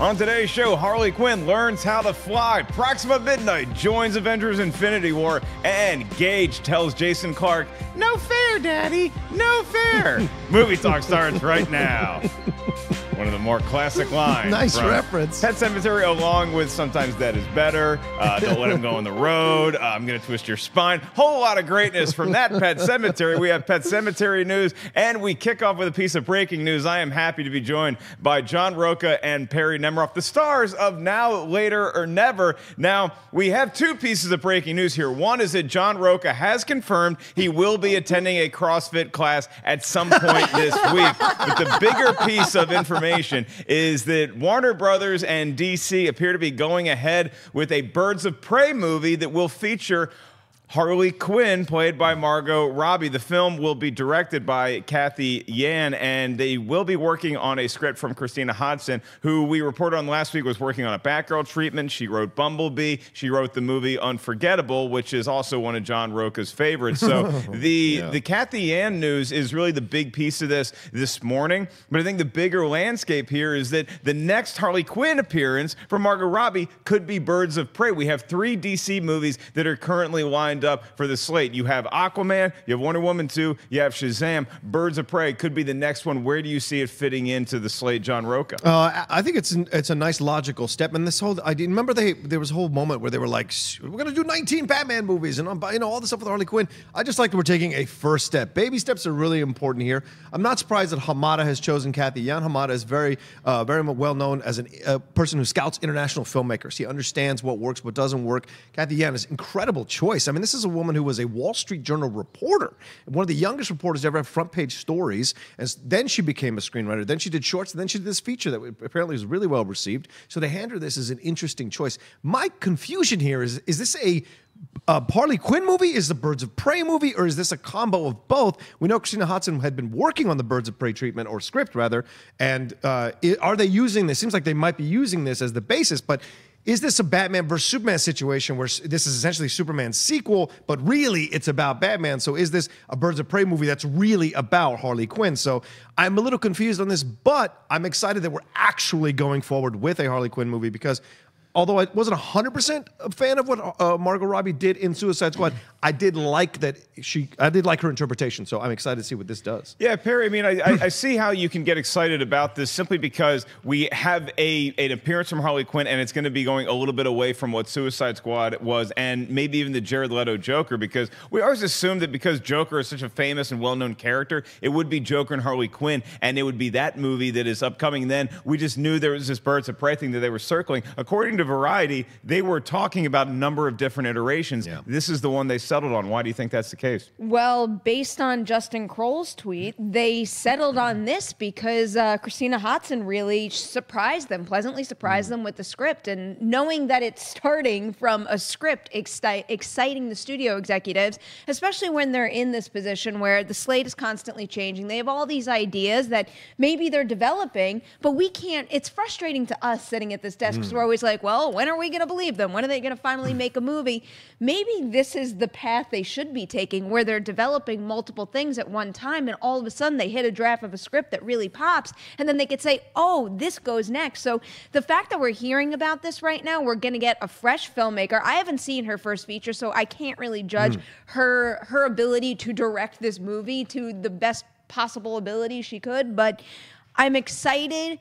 On today's show, Harley Quinn learns how to fly, Proxima Midnight joins Avengers Infinity War, and Gage tells Jason Clarke, "No fair, Daddy, no fair." Movie Talk starts right now. One of the more classic lines. Nice reference. Pet Semetary, along with Sometimes Dead is Better, Don't Let Him Go on the Road, I'm Gonna Twist Your Spine. Whole lot of greatness from that Pet Semetary. We have Pet Semetary news, and we kick off with a piece of breaking news. I am happy to be joined by John Rocha and Perri Nemiroff, the stars of Now, Later, or Never. Now, we have two pieces of breaking news here. One is that John Rocha has confirmed he will be attending a CrossFit class at some point this week. But the bigger piece of information is that Warner Brothers and DC appear to be going ahead with a Birds of Prey movie that will feature Harley Quinn, played by Margot Robbie. The film will be directed by Cathy Yan, and they will be working on a script from Christina Hodson, who we reported on last week was working on a Batgirl treatment. She wrote Bumblebee. She wrote the movie Unforgettable, which is also one of John Rocha's favorites. So the Cathy Yan news is really the big piece of this morning. But I think the bigger landscape here is that the next Harley Quinn appearance from Margot Robbie could be Birds of Prey. We have 3 DC movies that are currently lined up for the slate. You have Aquaman, you have Wonder Woman 2, you have Shazam. Birds of Prey could be the next one. Where do you see it fitting into the slate, John Rocha? I think it's a nice logical step. And this whole idea, remember there was a whole moment where they were like, we're going to do 19 Batman movies and all this stuff with Harley Quinn. I just like that we're taking a first step. Baby steps are really important here. I'm not surprised that Hamada has chosen Cathy Yan. Hamada is very well known as a person who scouts international filmmakers. He understands what works, what doesn't work. Cathy Yan is an incredible choice. I mean, this is a woman who was a Wall Street Journal reporter, one of the youngest reporters to ever have front page stories. And then she became a screenwriter. Then she did shorts. And then she did this feature that apparently was really well received. So to hand her this is an interesting choice. My confusion here is this a Harley Quinn movie? Is the Birds of Prey movie? Or is this a combo of both? We know Christina Hodson had been working on the Birds of Prey treatment, or script rather. And are they using this? Seems like they might be using this as the basis, but is this a Batman versus Superman situation where this is essentially Superman's sequel, but really it's about Batman? So is this a Birds of Prey movie that's really about Harley Quinn? So I'm a little confused on this, but I'm excited that we're actually going forward with a Harley Quinn movie, because although I wasn't 100% a fan of what Margot Robbie did in Suicide Squad, I did like her interpretation. So I'm excited to see what this does. Yeah, Perri, I mean, I see how you can get excited about this simply because we have an appearance from Harley Quinn, and it's going to be going a little bit away from what Suicide Squad was, and maybe even the Jared Leto Joker, because we always assumed that because Joker is such a famous and well-known character, it would be Joker and Harley Quinn, and it would be that movie that is upcoming. Then we just knew there was this Birds of Prey thing that they were circling. According to Variety, they were talking about a number of different iterations. Yeah. This is the one they settled on. Why do you think that's the case? Well, based on Justin Kroll's tweet, they settled on this because Christina Hodson really surprised them, pleasantly surprised them with the script. And knowing that it's starting from a script exciting the studio executives, especially when they're in this position where the slate is constantly changing. They have all these ideas that maybe they're developing, but we can't. It's frustrating to us sitting at this desk because we're always like, well, when are we going to believe them? When are they going to finally make a movie? Maybe this is the path they should be taking, where they're developing multiple things at one time, and all of a sudden they hit a draft of a script that really pops, and then they could say, oh, this goes next. So the fact that we're hearing about this right now, we're going to get a fresh filmmaker. I haven't seen her first feature, so I can't really judge her ability to direct this movie to the best possible ability she could, but I'm excited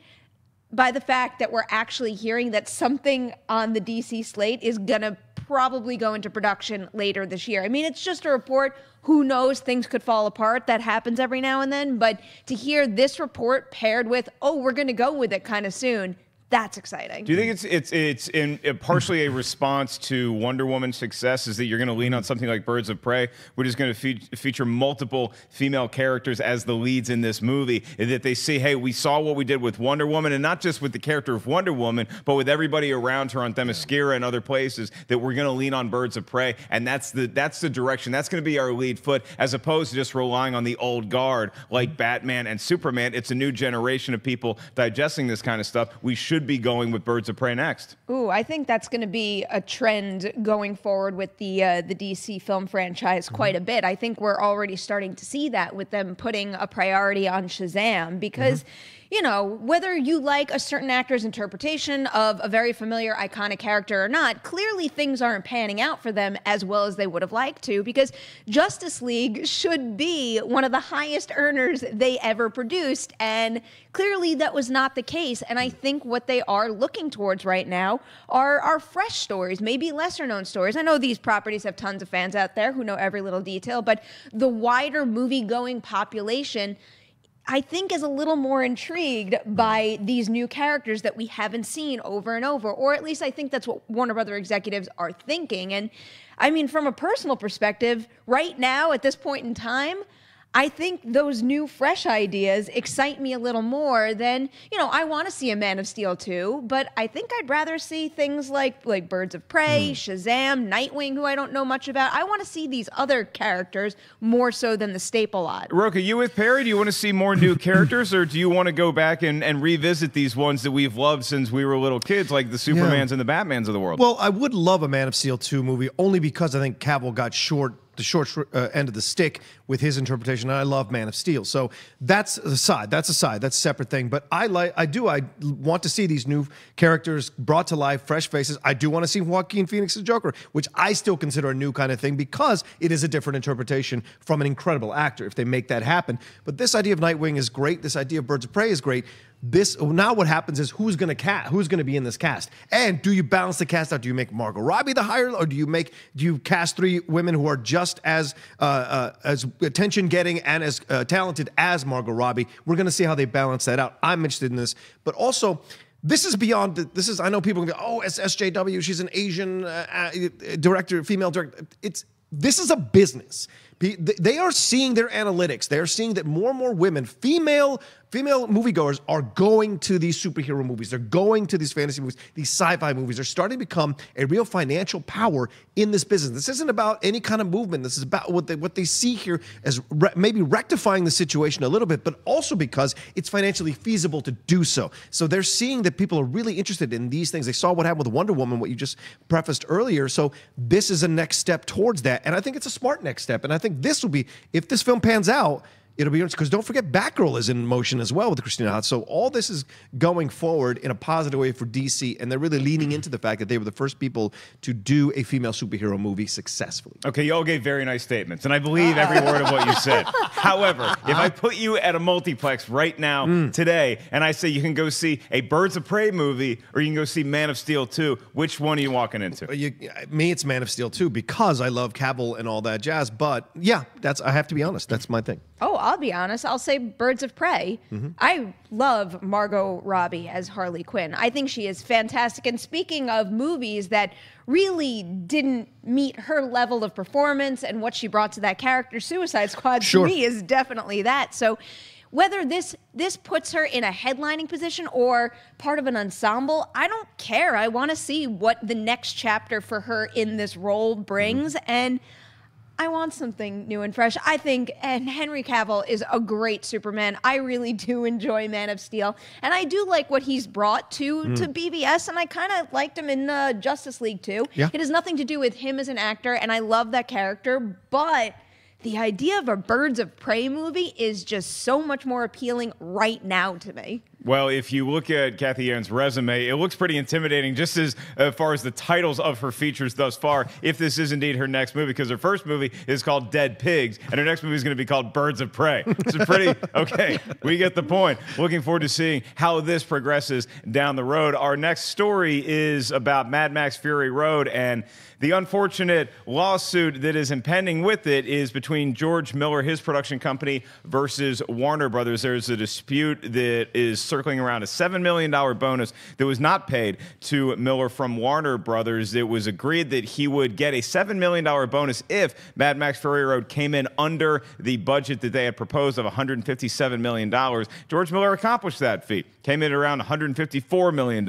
by the fact that we're actually hearing that something on the DC slate is gonna probably go into production later this year. I mean, it's just a report. Who knows? Things could fall apart. That happens every now and then. But to hear this report paired with, oh, we're gonna go with it kind of soon, that's exciting. Do you think it's partially a response to Wonder Woman's success, is that you're going to lean on something like Birds of Prey, which is going to feature multiple female characters as the leads in this movie, and that they see, hey, we saw what we did with Wonder Woman, and not just with the character of Wonder Woman, but with everybody around her on Themyscira and other places, that we're going to lean on Birds of Prey, and that's the direction. That's going to be our lead foot, as opposed to just relying on the old guard like Batman and Superman. It's a new generation of people digesting this kind of stuff. We should be going with Birds of Prey next. Ooh, I think that's going to be a trend going forward with the DC film franchise quite a bit. I think we're already starting to see that with them putting a priority on Shazam, because you know, whether you like a certain actor's interpretation of a very familiar, iconic character or not, clearly things aren't panning out for them as well as they would have liked to, because Justice League should be one of the highest earners they ever produced, and clearly that was not the case. And I think what they are looking towards right now are fresh stories, maybe lesser known stories. I know these properties have tons of fans out there who know every little detail, but the wider movie-going population, I think, is a little more intrigued by these new characters that we haven't seen over and over, or at least I think that's what Warner Brother executives are thinking. And I mean, from a personal perspective, right now at this point in time, I think those new, fresh ideas excite me a little more than, you know, I want to see a Man of Steel 2, but I think I'd rather see things like Birds of Prey, Shazam, Nightwing, who I don't know much about. I want to see these other characters more so than the staple odd. Rocha, you with Perri? Do you want to see more new characters, or do you want to go back and revisit these ones that we've loved since we were little kids, like the Supermans and the Batmans of the world? Well, I would love a Man of Steel 2 movie, only because I think Cavill got the short end of the stick with his interpretation. And I love Man of Steel, so that's aside. That's a separate thing. But I want to see these new characters brought to life, fresh faces. I do want to see Joaquin Phoenix's Joker, which I still consider a new kind of thing because it is a different interpretation from an incredible actor if they make that happen. But this idea of Nightwing is great. This idea of Birds of Prey is great. Now what happens is who's going to be in this cast, and do you balance the cast out? Do you make Margot Robbie the higher, or do you cast 3 women who are just as attention getting and as talented as Margot Robbie? We're going to see how they balance that out. I'm interested in this, but also, this is beyond. I know people go, oh, it's SJW. She's an Asian director, female director. This is a business. They are seeing their analytics. They are seeing that more and more women, female moviegoers, are going to these superhero movies. They're going to these fantasy movies, these sci-fi movies. They're starting to become a real financial power in this business. This isn't about any kind of movement. This is about what they see here as maybe rectifying the situation a little bit, but also because it's financially feasible to do so. So they're seeing that people are really interested in these things. They saw what happened with Wonder Woman, what you just prefaced earlier. So this is a next step towards that, and I think it's a smart next step. And I think this will be, if this film pans out, it'll be interesting, because don't forget Batgirl is in motion as well with Christina Hodge. So all this is going forward in a positive way for DC, and they're really leaning into the fact that they were the first people to do a female superhero movie successfully. Okay, you all gave very nice statements, and I believe every word of what you said. However, if I put you at a multiplex right now, today, and I say you can go see a Birds of Prey movie or you can go see Man of Steel 2, which one are you walking into? Me, it's Man of Steel 2, because I love Cavill and all that jazz. But yeah, I have to be honest, that's my thing. Oh, I'll be honest. I'll say Birds of Prey. I love Margot Robbie as Harley Quinn. I think she is fantastic. And speaking of movies that really didn't meet her level of performance and what she brought to that character, Suicide Squad, to me, is definitely that. So whether this puts her in a headlining position or part of an ensemble, I don't care. I want to see what the next chapter for her in this role brings. And I want something new and fresh. I think, and Henry Cavill is a great Superman. I really do enjoy Man of Steel, and I do like what he's brought to BVS, and I kind of liked him in Justice League too. Yeah. It has nothing to do with him as an actor, and I love that character, but the idea of a Birds of Prey movie is just so much more appealing right now to me. Well, if you look at Kathy Aaron's resume, it looks pretty intimidating just as far as the titles of her features thus far, if this is indeed her next movie, because her first movie is called Dead Pigs, and her next movie is going to be called Birds of Prey. So pretty, okay, we get the point. Looking forward to seeing how this progresses down the road. Our next story is about Mad Max Fury Road, and the unfortunate lawsuit that is impending with it is between George Miller, his production company, versus Warner Brothers. There's a dispute that is circling around a $7 million bonus that was not paid to Miller from Warner Brothers. It was agreed that he would get a $7 million bonus if Mad Max Fury Road came in under the budget that they had proposed of $157 million. George Miller accomplished that feat. came in around $154 million.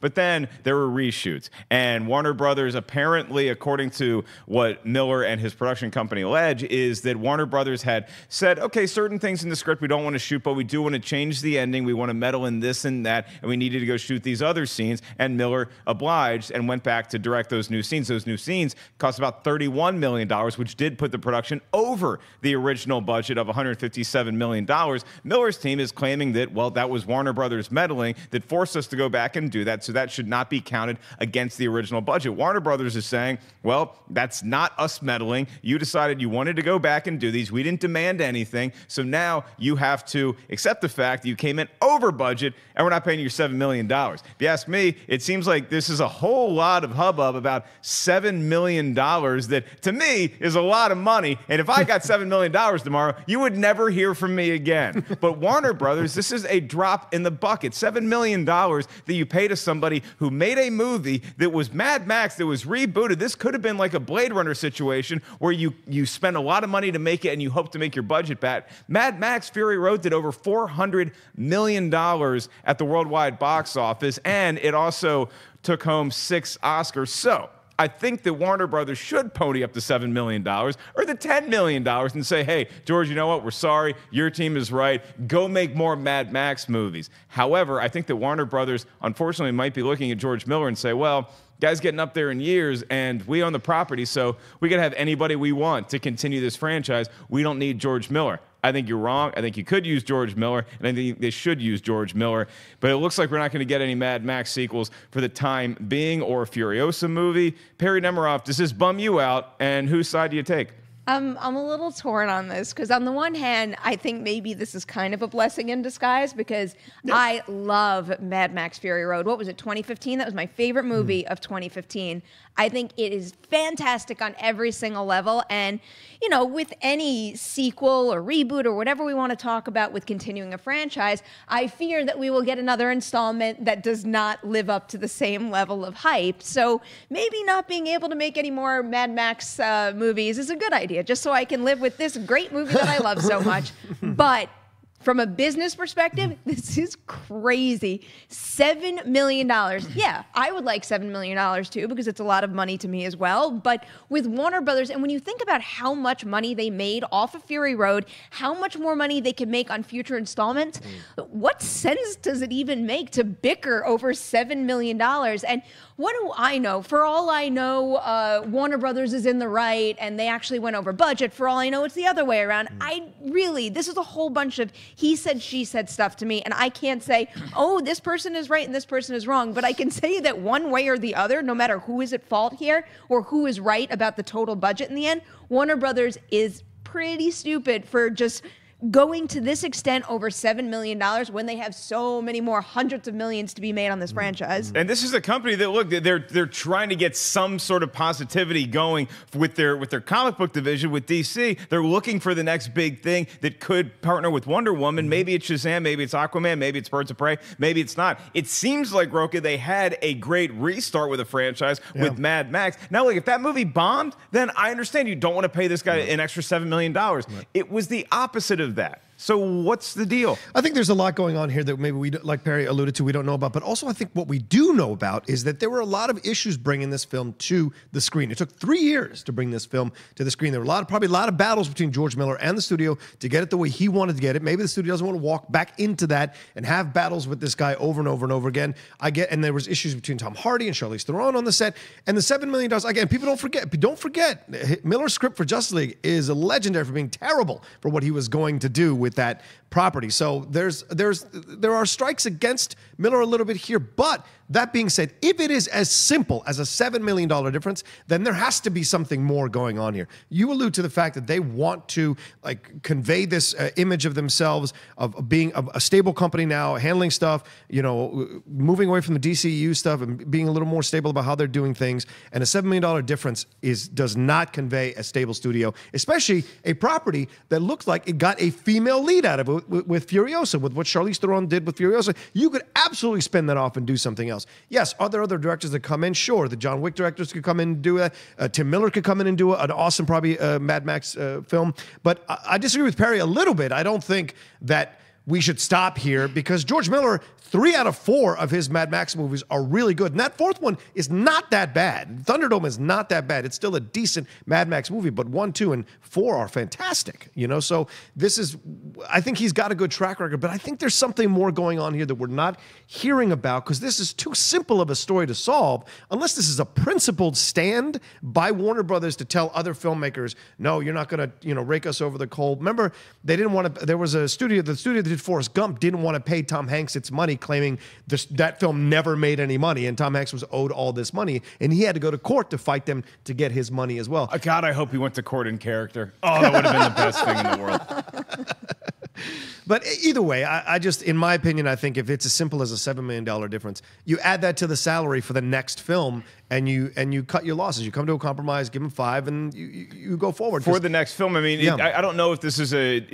But then there were reshoots. And Warner Brothers, apparently, according to what Miller and his production company allege, is that Warner Brothers had said, okay, certain things in the script we don't want to shoot, but we do want to change the ending. We want to meddle in this and that, and we needed to go shoot these other scenes. And Miller obliged and went back to direct those new scenes. Those new scenes cost about $31 million, which did put the production over the original budget of $157 million. Miller's team is claiming that, well, that was Warner Brothers meddling that forced us to go back and do that, so that should not be counted against the original budget. Warner Brothers is saying, well, that's not us meddling. You decided you wanted to go back and do these. We didn't demand anything, so now you have to accept the fact that you came in over budget and we're not paying you $7 million. If you ask me, it seems like this is a whole lot of hubbub about $7 million that, to me, is a lot of money, and if I got $7 million tomorrow, you would never hear from me again. But Warner Brothers, this is a drop in the bucket. $7 million that you pay to somebody who made a movie that was Mad Max, that was rebooted. This could have been like a Blade Runner situation where you spend a lot of money to make it and you hope to make your budget back. Mad Max Fury Road did over $400 million at the worldwide box office, and it also took home 6 Oscars. So I think that Warner Brothers should pony up the $7 million or the $10 million and say, hey, George, you know what? We're sorry. Your team is right. Go make more Mad Max movies. However, I think that Warner Brothers, unfortunately, might be looking at George Miller and say, well, guy's getting up there in years, and we own the property, so we can have anybody we want to continue this franchise. We don't need George Miller. I think you're wrong. I think you could use George Miller, and I think they should use George Miller. But it looks like we're not going to get any Mad Max sequels for the time being, or a Furiosa movie. Perri Nemiroff, does this bum you out, and whose side do you take? I'm a little torn on this because on the one hand, I think maybe this is kind of a blessing in disguise because I love Mad Max Fury Road. What was it, 2015? That was my favorite movie of 2015. I think it is fantastic on every single level. And, you know, with any sequel or reboot or whatever we want to talk about with continuing a franchise, I fear that we will get another installment that does not live up to the same level of hype. So maybe not being able to make any more Mad Max movies is a good idea, just so I can live with this great movie that I love so much. But from a business perspective, this is crazy. $7 million. Yeah, I would like $7 million too, because it's a lot of money to me as well. But with Warner Brothers, and when you think about how much money they made off of Fury Road, how much more money they can make on future installments, what sense does it even make to bicker over $7 million? And what do I know? For all I know, Warner Brothers is in the right, and they actually went over budget. For all I know, it's the other way around. This is a whole bunch of he said, she said stuff to me, and I can't say, oh, this person is right and this person is wrong, but I can say that one way or the other, no matter who is at fault here or who is right about the total budget in the end, Warner Brothers is pretty stupid for just going to this extent over $7 million when they have so many more hundreds of millions to be made on this franchise. And this is a company that, look, they're trying to get some sort of positivity going with their comic book division with DC. They're looking for the next big thing that could partner with Wonder Woman. Maybe it's Shazam, maybe it's Aquaman, maybe it's Birds of Prey, maybe it's not. It seems like, Rocha, they had a great restart with a franchise with Mad Max. Now, look, if that movie bombed, then I understand you don't want to pay this guy an extra $7 million. It was the opposite of that. So what's the deal? I think there's a lot going on here that maybe we, like Perri alluded to, we don't know about. But also I think what we do know about is that there were a lot of issues bringing this film to the screen. It took 3 years to bring this film to the screen. There were probably a lot of battles between George Miller and the studio to get it the way he wanted to get it. Maybe the studio doesn't want to walk back into that and have battles with this guy over and over and over again. And there was issues between Tom Hardy and Charlize Theron on the set. And the $7 million, again, people don't forget, Miller's script for Justice League is legendary for being terrible for what he was going to do with that property. So there are strikes against Miller a little bit here, but that being said, if it is as simple as a $7 million difference, then there has to be something more going on here. You allude to the fact that they want to convey this image of themselves of being a stable company now, handling stuff, moving away from the DCU stuff and being a little more stable about how they're doing things. And a $7 million difference does not convey a stable studio, especially a property that looked like it got a female lead out of it with Furiosa, with what Charlize Theron did with Furiosa. You could absolutely spin that off and do something else. Yes, are there other directors that come in? Sure, the John Wick directors could come in and do that. Tim Miller could come in and do an awesome, probably Mad Max film. But I disagree with Perri a little bit. I don't think that we should stop here because George Miller, 3 out of 4 of his Mad Max movies are really good. And that 4th one is not that bad. Thunderdome is not that bad. It's still a decent Mad Max movie, but 1, 2, and 4 are fantastic. You know, so this is, I think he's got a good track record, but I think there's something more going on here that we're not hearing about because this is too simple of a story to solve unless this is a principled stand by Warner Brothers to tell other filmmakers, no, you're not going to, rake us over the coal. Remember, they didn't want to, there was a studio, the studio that did Forrest Gump didn't want to pay Tom Hanks its money, claiming that film never made any money, and Tom Hanks was owed all this money, and he had to go to court to fight them to get his money as well. God, I hope he went to court in character. Oh, that would have been the best thing in the world. But either way, I just, in my opinion, I think if it's as simple as a $7 million difference, you add that to the salary for the next film, and you cut your losses. You come to a compromise, give him 5, and you go forward. For the next film, I mean, Yeah. I don't know if this is a,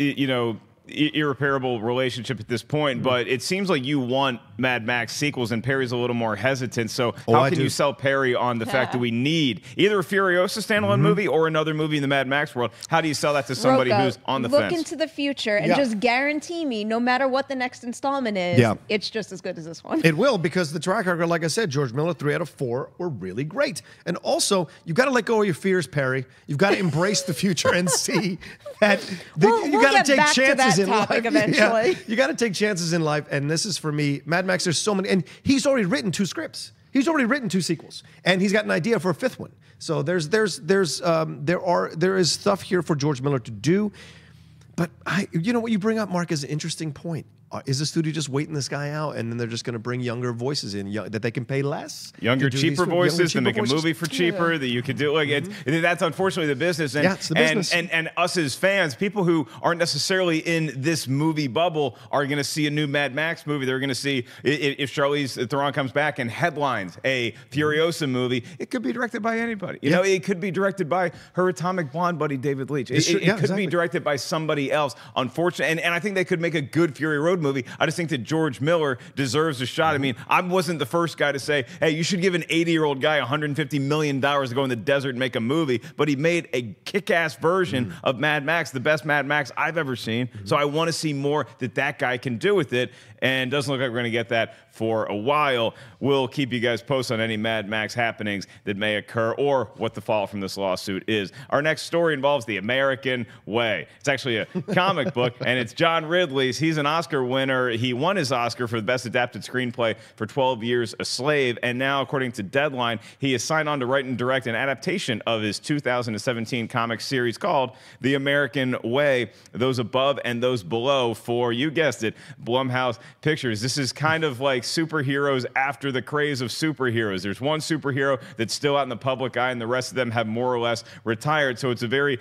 irreparable relationship at this point, but it seems like you want Mad Max sequels, and Perry's a little more hesitant. So how can you sell Perri on the fact that we need either a Furiosa standalone movie or another movie in the Mad Max world? How do you sell that to somebody Rocha, who's on the look fence? into the future and just guarantee me, no matter what the next installment is, it's just as good as this one. It will, because the track record, like I said, George Miller, 3 out of 4 were really great. And also, you've got to let go of your fears, Perri. You've got to embrace the future and see that we'll you got to take back to chances that in life. topic eventually. Yeah, you got to take chances in life, and this is for me. Mad Max, there's so many, and he's already written 2 scripts. He's already written 2 sequels, and he's got an idea for a 5th one. So there is stuff here for George Miller to do. But what you bring up, Mark, is an interesting point. Is the studio just waiting this guy out, and then they're just going to bring younger voices in that they can pay less? Younger, cheaper voices to make a movie for cheaper that you could do. Like that's unfortunately the business. And, it's the business. And us as fans, people who aren't necessarily in this movie bubble, are going to see a new Mad Max movie. They're going to see, if Charlize Theron comes back and headlines a Furiosa movie, it could be directed by anybody. You know, it could be directed by her Atomic Blonde buddy David Leitch. It could be directed by somebody else. Unfortunately, and I think they could make a good Fury Road movie. I just think that George Miller deserves a shot. I mean, I wasn't the first guy to say, hey, you should give an 80-year-old guy $150 million to go in the desert and make a movie, but he made a kick-ass version of Mad Max, the best Mad Max I've ever seen. So I want to see more that guy can do with it, and doesn't look like we're going to get that for a while. We'll keep you guys posted on any Mad Max happenings that may occur or what the fallout from this lawsuit is. Our next story involves The American Way. It's actually a comic book, and it's John Ridley's. He's an Oscar winner. He won his Oscar for the Best Adapted Screenplay for 12 Years a Slave, and now, according to Deadline, he is signed on to write and direct an adaptation of his 2017 comic series called The American Way, Those Above and Those Below, for, you guessed it, Blumhouse Pictures. This is kind of like superheroes after the craze of superheroes. There's one superhero that's still out in the public eye, and the rest of them have more or less retired. So it's a very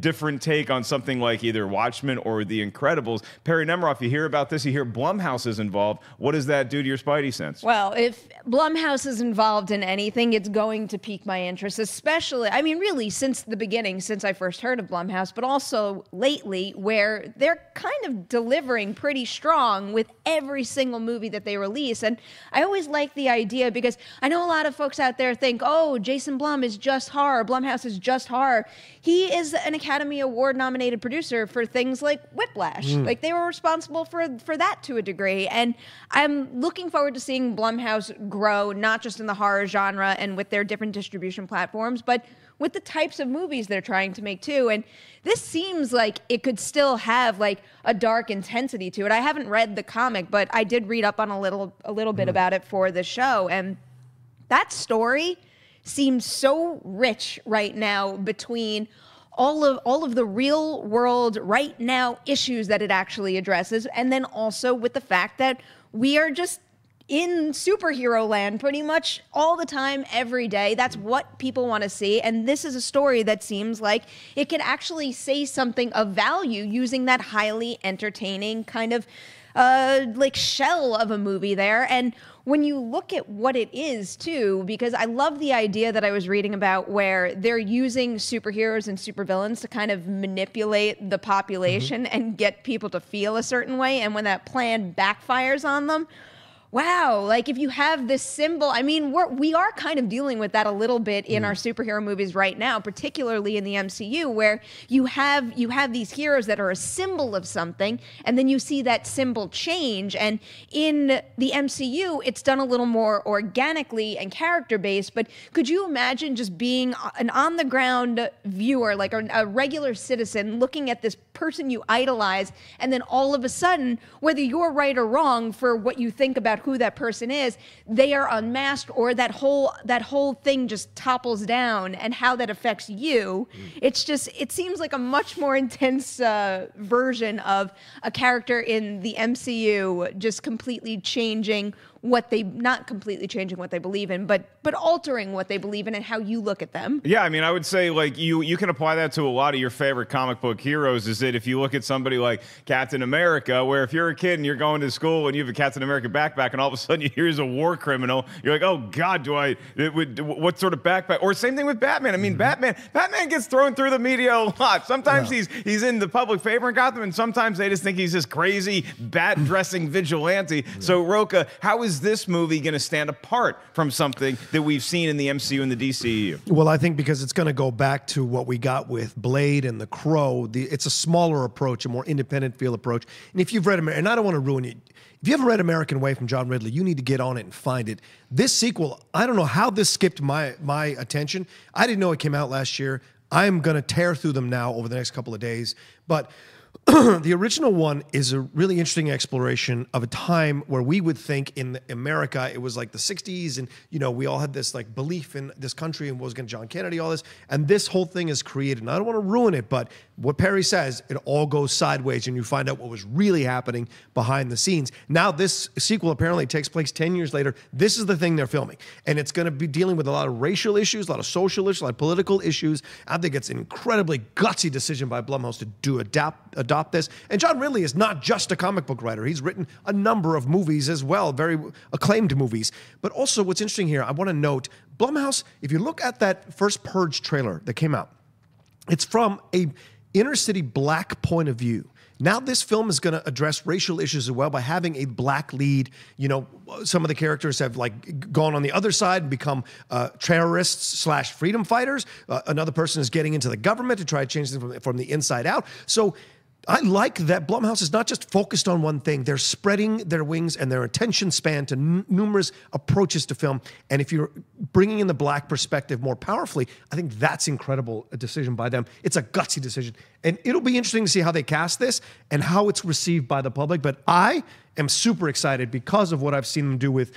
different take on something like either Watchmen or The Incredibles. Perri Nemiroff, you hear about this, you hear Blumhouse is involved. What does that do to your spidey sense? Well, if Blumhouse is involved in anything, it's going to pique my interest, especially, I mean, really, since the beginning, since I first heard of Blumhouse, but also lately, where they're kind of delivering pretty strong with every single movie that they release. And I always like the idea, because I know a lot of folks out there think, oh, Jason Blum is just horror, Blumhouse is just horror. He is an Academy Award nominated producer for things like Whiplash. Like, they were responsible for that to a degree. And I'm looking forward to seeing Blumhouse grow, not just in the horror genre and with their different distribution platforms, but with the types of movies they're trying to make too. And this seems like it could still have like a dark intensity to it. I haven't read the comic, but I did read up on a little bit about it for the show. And that story seems so rich right now, between all of the real world right now issues that it actually addresses, and then also with the fact that we are just in superhero land pretty much all the time, every day. That's what people want to see. And this is a story that seems like it could actually say something of value using that highly entertaining kind of like shell of a movie there. And when you look at what it is too, because I love the idea that I was reading about where they're using superheroes and supervillains to kind of manipulate the population and get people to feel a certain way. And when that plan backfires on them, wow, like if you have this symbol, I mean, we are kind of dealing with that a little bit in our superhero movies right now, particularly in the MCU, where you have these heroes that are a symbol of something, and then you see that symbol change. And in the MCU, it's done a little more organically and character-based, but could you imagine just being an on-the-ground viewer, like a regular citizen, looking at this person you idolize, and then all of a sudden, whether you're right or wrong for what you think about who that person is, they are unmasked, or that whole thing just topples down, and how that affects you. It seems like a much more intense version of a character in the MCU just completely changing not completely changing what they believe in, but altering what they believe in and how you look at them. Yeah, I mean, I would say like you can apply that to a lot of your favorite comic book heroes. Is that if you look at somebody like Captain America, where if you're a kid and you're going to school and you have a Captain America backpack, and all of a sudden you hear he's a war criminal, you're like, oh God, what sort of backpack? Or same thing with Batman. I mean, Batman gets thrown through the media a lot. Sometimes he's in the public favor in Gotham, and sometimes they just think he's this crazy bat-dressing vigilante. So Rocha, how is this movie going to stand apart from something that we've seen in the MCU and the DCEU? Well, I think because it's going to go back to what we got with Blade and The Crow. It's a smaller approach, a more independent feel approach. And if you've read, and I don't want to ruin it, if you haven't read American Way from John Ridley, you need to get on it and find it. This sequel, I don't know how this skipped my attention. I didn't know it came out last year. I'm going to tear through them now over the next couple of days. But the original one is a really interesting exploration of a time where we would think in America it was like the 60s, and we all had this like belief in this country and what was going to John Kennedy, all this, and this whole thing is created. And I don't want to ruin it, but what Perri says, it all goes sideways, and you find out what was really happening behind the scenes. Now this sequel apparently takes place 10 years later. This is the thing they're filming, and it's going to be dealing with a lot of racial issues, a lot of social issues, a lot of political issues. I think it's an incredibly gutsy decision by Blumhouse to adopt this. And John Ridley is not just a comic book writer. He's written a number of movies as well, very acclaimed movies. But also what's interesting here, I want to note, Blumhouse, if you look at that first Purge trailer that came out, it's from a inner city black point of view. Now this film is going to address racial issues as well by having a black lead. Some of the characters have like gone on the other side and become terrorists / freedom fighters. Another person is getting into the government to try to change things from the inside out. So I like that Blumhouse is not just focused on one thing. They're spreading their wings and their attention span to numerous approaches to film. And if you're bringing in the black perspective more powerfully, I think that's incredible, a decision by them. It's a gutsy decision. And it'll be interesting to see how they cast this and how it's received by the public. But I am super excited because of what I've seen them do with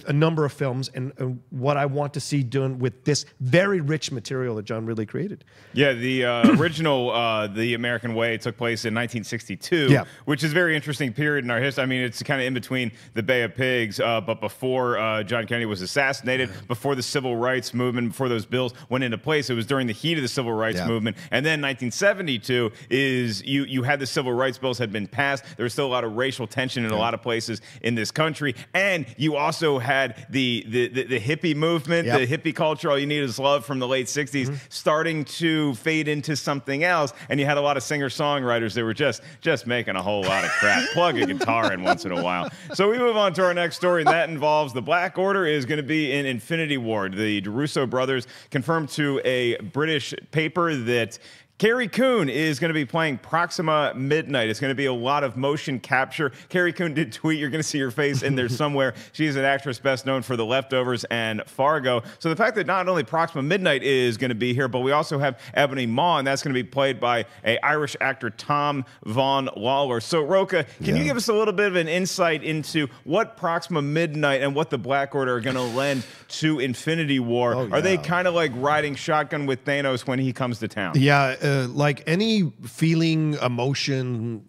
a number of films and what I want to see done with this very rich material that John Ridley created. Yeah, the original The American Way took place in 1962, which is a very interesting period in our history. I mean, it's kind of in between the Bay of Pigs, but before John Kennedy was assassinated, before the Civil Rights Movement, before those bills went into place. It was during the heat of the Civil Rights Movement. And then 1972 is you had the Civil Rights bills had been passed. There was still a lot of racial tension in a lot of places in this country. And you also had the hippie movement, the hippie culture, all you need is love from the late 60s, starting to fade into something else. And you had a lot of singer-songwriters that were just making a whole lot of crap. Plug a guitar in once in a while. So we move on to our next story, and that involves the Black Order is going to be in Infinity War. The Russo brothers confirmed to a British paper that Carrie Coon is going to be playing Proxima Midnight. It's going to be a lot of motion capture. Carrie Coon did tweet. You're going to see her face in there somewhere. She is an actress best known for The Leftovers and Fargo. So the fact that not only Proxima Midnight is going to be here, but we also have Ebony Maw, and that's going to be played by an Irish actor, Tom Vaughan Lawler. So, Rocha, can you give us a little bit of an insight into what Proxima Midnight and what the Black Order are going to lend to Infinity War? Are they kind of like riding shotgun with Thanos when he comes to town? Yeah, like any feeling, emotion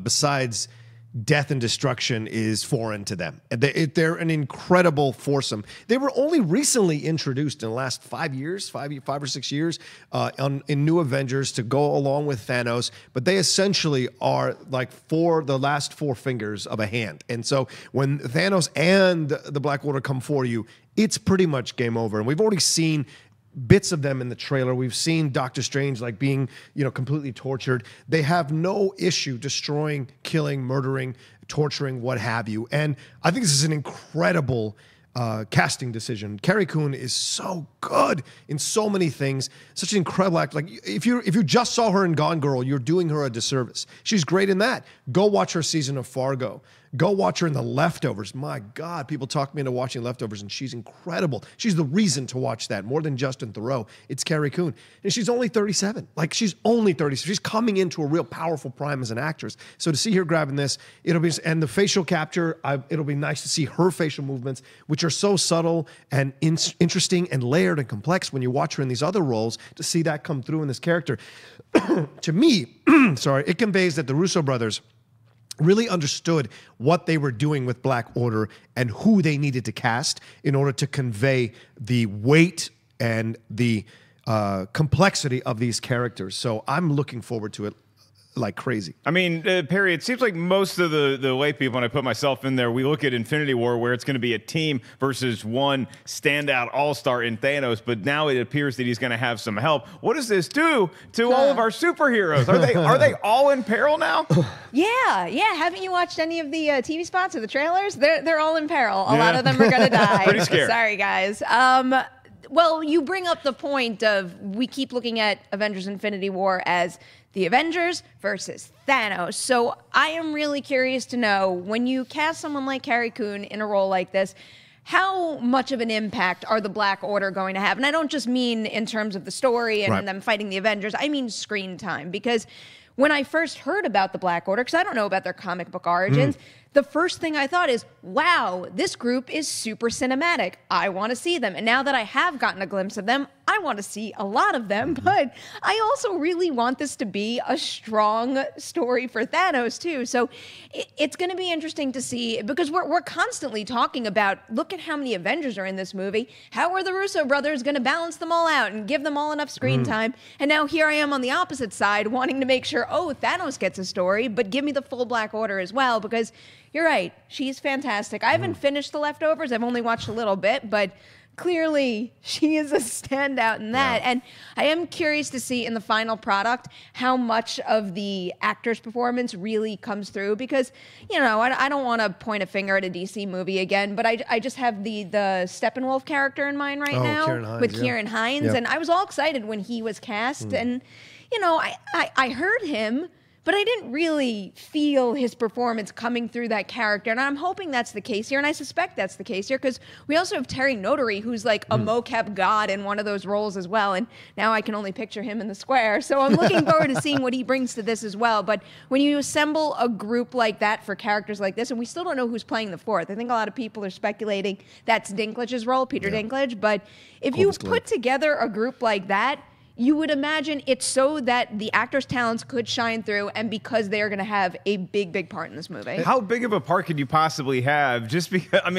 besides death and destruction is foreign to them. They're an incredible foursome. They were only recently introduced in the last 5 years, five or 6 years, in New Avengers to go along with Thanos. But they essentially are like the last four fingers of a hand. And so when Thanos and the Black Order come for you, it's pretty much game over. And we've already seen bits of them in the trailer. We've seen Doctor Strange like being, completely tortured. They have no issue destroying, killing, murdering, torturing, what have you. And I think this is an incredible casting decision. Carrie Coon is so good in so many things. Such an incredible act. Like if you just saw her in Gone Girl, you're doing her a disservice. She's great in that. Go watch her season of Fargo. Go watch her in The Leftovers. My God, people talk me into watching Leftovers, and she's incredible. She's the reason to watch that, more than Justin Theroux. It's Carrie Coon. And she's only 37. Like, she's only 37. She's coming into a real powerful prime as an actress. So to see her grabbing this, and the facial capture, it'll be nice to see her facial movements, which are so subtle and interesting and layered and complex when you watch her in these other roles, to see that come through in this character. To me, it conveys that the Russo brothers really understood what they were doing with Black Order and who they needed to cast in order to convey the weight and the complexity of these characters. So I'm looking forward to it like crazy. I mean, Perri, it seems like most of the lay people, when I put myself in there, we look at Infinity War where it's going to be a team versus one standout all-star in Thanos, but now it appears that he's going to have some help. What does this do to all of our superheroes? Are they all in peril now? Yeah. Haven't you watched any of the TV spots or the trailers? They're all in peril. A lot of them are going to die. Pretty scary. Sorry, guys. Well, you bring up the point of we keep looking at Avengers Infinity War as the Avengers versus Thanos. So I am really curious to know, when you cast someone like Carrie Coon in a role like this, how much of an impact are the Black Order going to have? And I don't just mean in terms of the story and them fighting the Avengers. I mean screen time. Because when I first heard about the Black Order, because I don't know about their comic book origins, the first thing I thought is, wow, this group is super cinematic. I want to see them. And now that I have gotten a glimpse of them, I want to see a lot of them. But I also really want this to be a strong story for Thanos, too. So it's going to be interesting to see, because we're constantly talking about, look at how many Avengers are in this movie. How are the Russo brothers going to balance them all out and give them all enough screen time? And now here I am on the opposite side, wanting to make sure, oh, Thanos gets a story, but give me the full Black Order as well, because you're right, she's fantastic. I haven't finished The Leftovers. I've only watched a little bit, but clearly she is a standout in that. And I am curious to see in the final product how much of the actor's performance really comes through, because, I don't want to point a finger at a DC movie again, but I just have the Steppenwolf character in mind right now Kieran Hines. And I was all excited when he was cast. And, I heard him, but I didn't really feel his performance coming through that character. And I'm hoping that's the case here. And I suspect that's the case here, because we also have Terry Notary, who's like a mocap god in one of those roles as well. And now I can only picture him in The Square. So I'm looking forward to seeing what he brings to this as well. But when you assemble a group like that for characters like this, and we still don't know who's playing the fourth. I think a lot of people are speculating that's Dinklage's role, Peter Dinklage. But if you put together a group like that, you would imagine it's so that the actors' talents could shine through, and because they are going to have a big, big part in this movie. How big of a part could you possibly have? Just because, I'm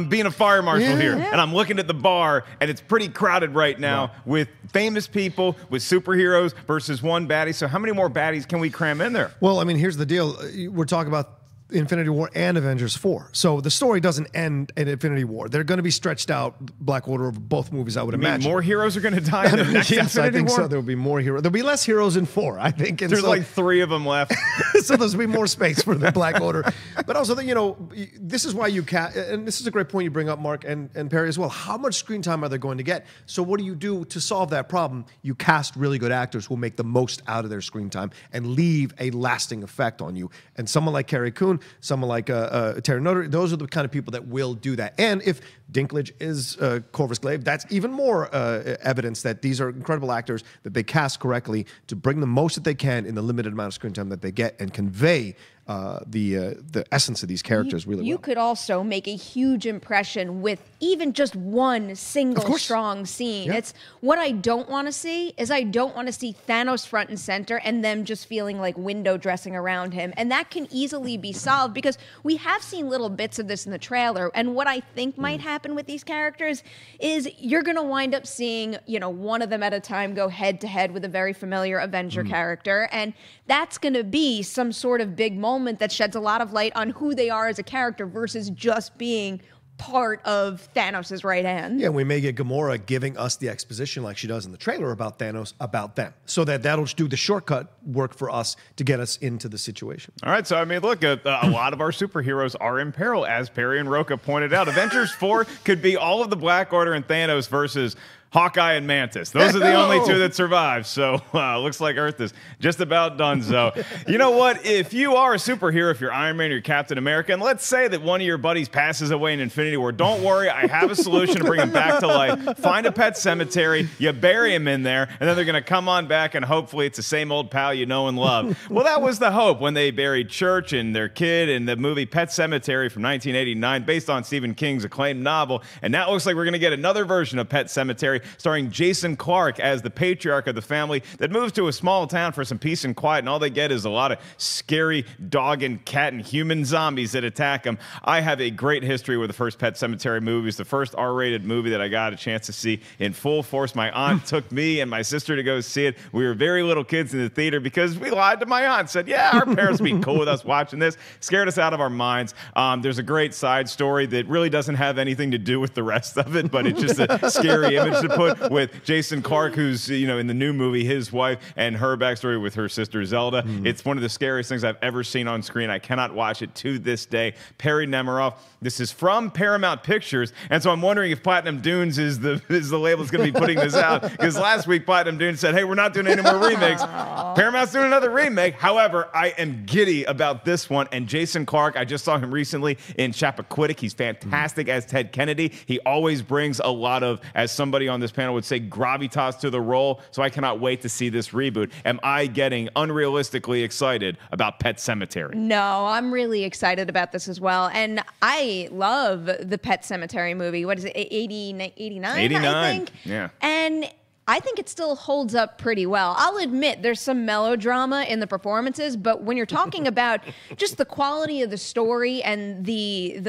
being a fire marshal here, and I'm looking at the bar, and it's pretty crowded right now with famous people, with superheroes versus one baddie. So how many more baddies can we cram in there? Well, here's the deal. We're talking about Infinity War and Avengers 4. So the story doesn't end in Infinity War. They're going to be stretched out, Black Order, of both movies, I would imagine. More heroes are going to die in the next yes, Infinity I think War? so. There will be more heroes. There'll be less heroes in 4, I think. And There's like 3 of them left. So there's be more space for the Black Order. But also, this is why you cast, and this is a great point you bring up, Mark, and Perri as well. How much screen time are they going to get? So what do you do to solve that problem? You cast really good actors who will make the most out of their screen time and leave a lasting effect on you. And someone like Carrie Coon, someone like Terry Notary, those are the kind of people that will do that. And if Dinklage is Corvus Glaive, that's even more evidence that these are incredible actors, that they cast correctly to bring the most that they can in the limited amount of screen time that they get and convey the essence of these characters really well. You could also make a huge impression with even just one single strong scene. It's what I don't want to see is I don't want to see Thanos front and center and them just feeling like window dressing around him. And that can easily be solved because we have seen little bits of this in the trailer. And what I think might happen with these characters is you're going to wind up seeing, one of them at a time go head to head with a very familiar Avenger character. And that's going to be some sort of big moment that sheds a lot of light on who they are as a character versus just being part of Thanos' right hand. Yeah, we may get Gamora giving us the exposition like she does in the trailer about Thanos, about them. So that'll do the shortcut work for us to get us into the situation. All right, so I mean, look, a lot of our superheroes are in peril, as Perri and Rocha pointed out. Avengers 4 could be all of the Black Order and Thanos versus Hawkeye and Mantis. Those are the only two that survive. So looks like Earth is just about done. So you know what? If you are a superhero, if you're Iron Man or you're Captain America, and let's say that one of your buddies passes away in Infinity War, don't worry. I have a solution to bring him back to life. Find a pet cemetery. You bury him in there, and then they're going to come on back, and hopefully it's the same old pal you know and love. Well, that was the hope when they buried Church and their kid in the movie Pet Semetary from 1989, based on Stephen King's acclaimed novel. And now it looks like we're going to get another version of Pet Semetary, starring Jason Clarke as the patriarch of the family that moves to a small town for some peace and quiet, and all they get is a lot of scary dog and cat and human zombies that attack them. I have a great history with the first Pet Semetary movies, the first R-rated movie that I got a chance to see in full force. My aunt took me and my sister to go see it. We were very little kids in the theater because we lied to my aunt, said, yeah, our parents would be cool with us watching this, scared us out of our minds. There's a great side story that really doesn't have anything to do with the rest of it, but it's just a scary image to put with Jason Clarke, who's, you know, in the new movie, his wife, and her backstory with her sister Zelda. It's one of the scariest things I've ever seen on screen. I cannot watch it to this day. Perri Nemiroff. This is from Paramount Pictures, and so I'm wondering if Platinum Dunes is the label that's going to be putting this out, because last week Platinum Dunes said, hey, we're not doing any more remakes. Paramount's doing another remake. However, I am giddy about this one, and Jason Clarke, I just saw him recently in Chappaquiddick. He's fantastic as Ted Kennedy. He always brings a lot of, as somebody on this panel would say, gravitas to the role, so I cannot wait to see this reboot. Am I getting unrealistically excited about Pet Semetary? No, I'm really excited about this as well. And I love the Pet Semetary movie. What is it, 89, 89, I think? Yeah. And I think it still holds up pretty well. I'll admit there's some melodrama in the performances, but when you're talking about just the quality of the story and the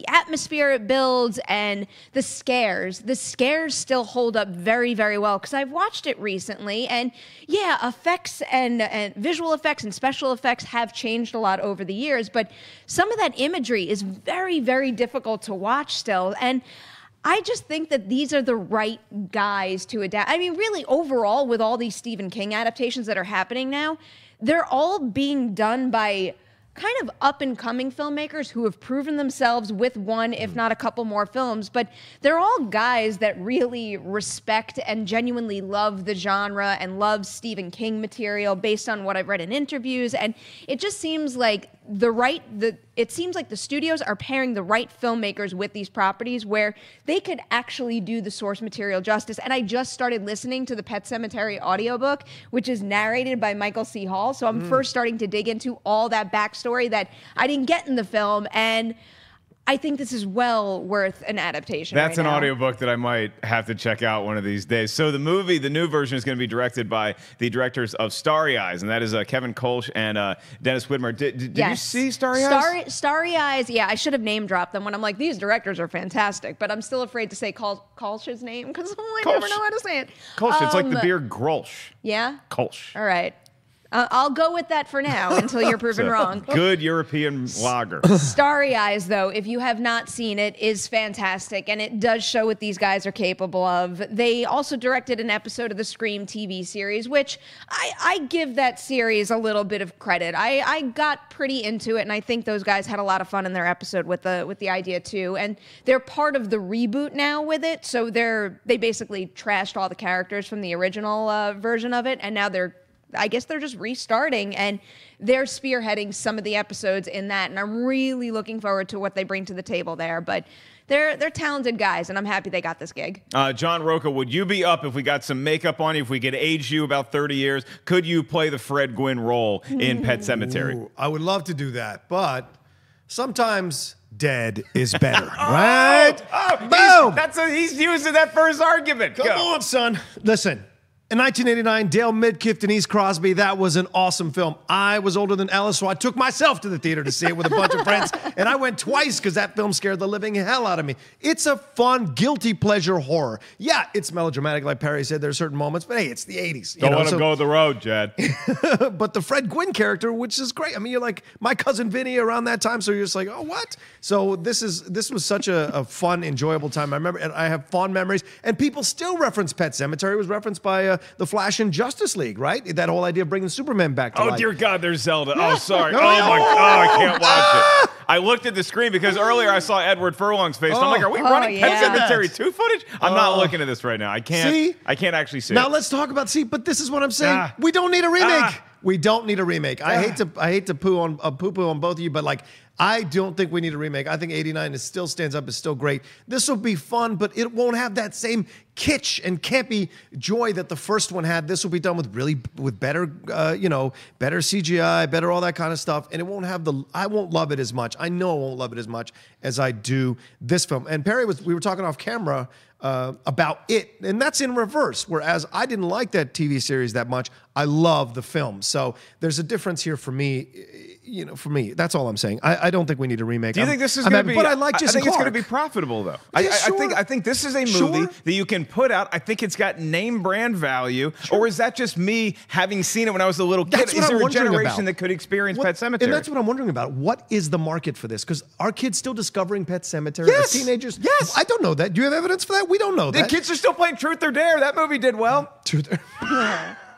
atmosphere it builds and the scares still hold up very, very well, because I've watched it recently, and yeah, effects and visual effects and special effects have changed a lot over the years, but some of that imagery is very, very difficult to watch still. And I just think that these are the right guys to adapt. I mean, really, overall, with all these Stephen King adaptations that are happening now, they're all being done by kind of up-and-coming filmmakers who have proven themselves with one, if not a couple more films. But they're all guys that really respect and genuinely love the genre and love Stephen King material based on what I've read in interviews. And it just seems like it seems like the studios are pairing the right filmmakers with these properties where they could actually do the source material justice. And I just started listening to the Pet Semetary audiobook, which is narrated by Michael C. Hall. So I'm first starting to dig into all that backstory that I didn't get in the film. And I think this is well worth an adaptation. That's right an now. audiobook that I might have to check out one of these days. So the movie, the new version, is going to be directed by the directors of Starry Eyes, and that is Kevin Kolsch and Dennis Widmer. Did you see Starry Eyes? Starry Eyes, yeah, I should have name dropped them when I'm like, these directors are fantastic, but I'm still afraid to say Kolsch's name because I never know how to say it. Kolsch, it's like the beer Grolsch. Yeah? Kolsch. All right. I'll go with that for now until you're proven wrong. Good European lager. Starry Eyes, though, if you have not seen it, is fantastic, and it does show what these guys are capable of. They also directed an episode of the Scream TV series, which I give that series a little bit of credit. I got pretty into it, and I think those guys had a lot of fun in their episode with the idea, too. And they're part of the reboot now with it, so they basically trashed all the characters from the original version of it, and now I guess they're just restarting, and they're spearheading some of the episodes in that, and I'm really looking forward to what they bring to the table there. But they're talented guys, and I'm happy they got this gig. John Rocha, would you be up if we got some makeup on you, if we could age you about 30 years? Could you play the Fred Gwynn role in Pet Semetary? Ooh, I would love to do that, but sometimes dead is better, right? Boom! He's using that for his argument. Come on, son. Listen. In 1989, Dale Midkiff and East Crosby, that was an awesome film. I was older than Ellis, so I took myself to the theater to see it with a bunch of friends, and I went twice because that film scared the living hell out of me. It's a fun, guilty pleasure horror. Yeah, it's melodramatic, like Perri said. There are certain moments, but hey, it's the 80s. Don't let him go the road, Jed. But the Fred Gwynn character, which is great. I mean, you're like my cousin Vinny around that time, so you're just like, oh, what? So this was such a fun, enjoyable time. I remember, and I have fond memories, and people still reference Pet Semetary. It was referenced by The Flash and Justice League, right? That whole idea of bringing Superman back to life. Oh, dear God, there's Zelda. Oh, sorry. Oh, my God, I can't watch it. I looked at the screen because earlier I saw Edward Furlong's face. And I'm like, are we running Pet Semetary 2 footage? I'm not looking at this right now. I can't actually see now it. let's talk about, but this is what I'm saying. We don't need a remake. We don't need a remake. I hate to poo on both of you, but like, I don't think we need a remake. I think 89 still stands up, is still great. This will be fun, but it won't have that same kitsch and campy joy that the first one had. This will be done with better, better CGI, better all that kind of stuff, and it won't have I won't love it as much. I know I won't love it as much as I do this film. And Perri we were talking off camera about it, and that's in reverse. Whereas I didn't like that TV series that much, I love the film. So there's a difference here for me. For me, that's all I'm saying. I don't think we need a remake. Do you think this is going to be? But I like Jason I think Clarke. it's going to be profitable, though. Yeah, sure. I think this is a movie that you can put out. I think it's got name brand value. Sure. Or is that just me having seen it when I was a little kid? Is there a generation that could experience Pet Semetary? And that's what I'm wondering about. What is the market for this? Because are kids still discovering Pet Semetary? Yes. As teenagers? Yes. I don't know that. Do you have evidence for that? We don't know that. The kids are still playing Truth or Dare. That movie did well.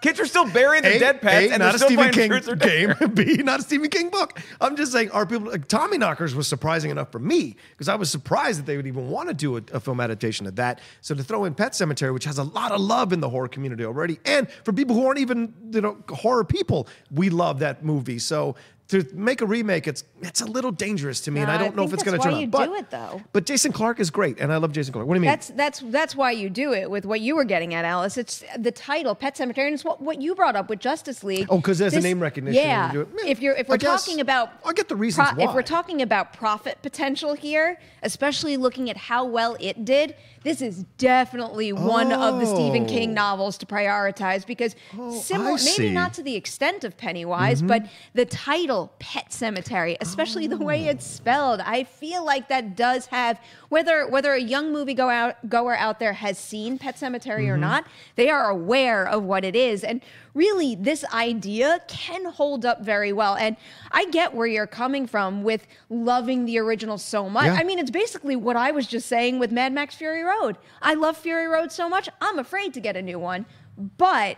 Kids are still burying their dead pets, and not they're a still Stephen playing King Truth or Dare. game. B, not a Stephen King book. I'm just saying, are people like Tommy Knockers was surprising enough for me because I was surprised that they would even want to do a film adaptation of that. So to throw in Pet Semetary, which has a lot of love in the horror community already, and for people who aren't even horror people, we love that movie. So to make a remake, it's a little dangerous to me, and I don't know if it's going to turn out. That's why you do it, though. But Jason Clarke is great, and I love Jason Clarke. What do you mean? That's why you do it. With what you were getting at, Alice, it's the title, Pet Semetary, and it's what you brought up with Justice League. Oh, because there's a name recognition. Yeah. If we're talking about, I get the reasons why. If we're talking about profit potential here, especially looking at how well it did, this is definitely one of the Stephen King novels to prioritize because maybe not to the extent of Pennywise, but the title, Pet Semetary, especially the way it's spelled, I feel like that does have, whether a young moviegoer out there has seen Pet Semetary or not, they are aware of what it is. And really, this idea can hold up very well. And I get where you're coming from with loving the original so much. Yeah. I mean, it's basically what I was just saying with Mad Max Fury Road. I love Fury Road so much, I'm afraid to get a new one. But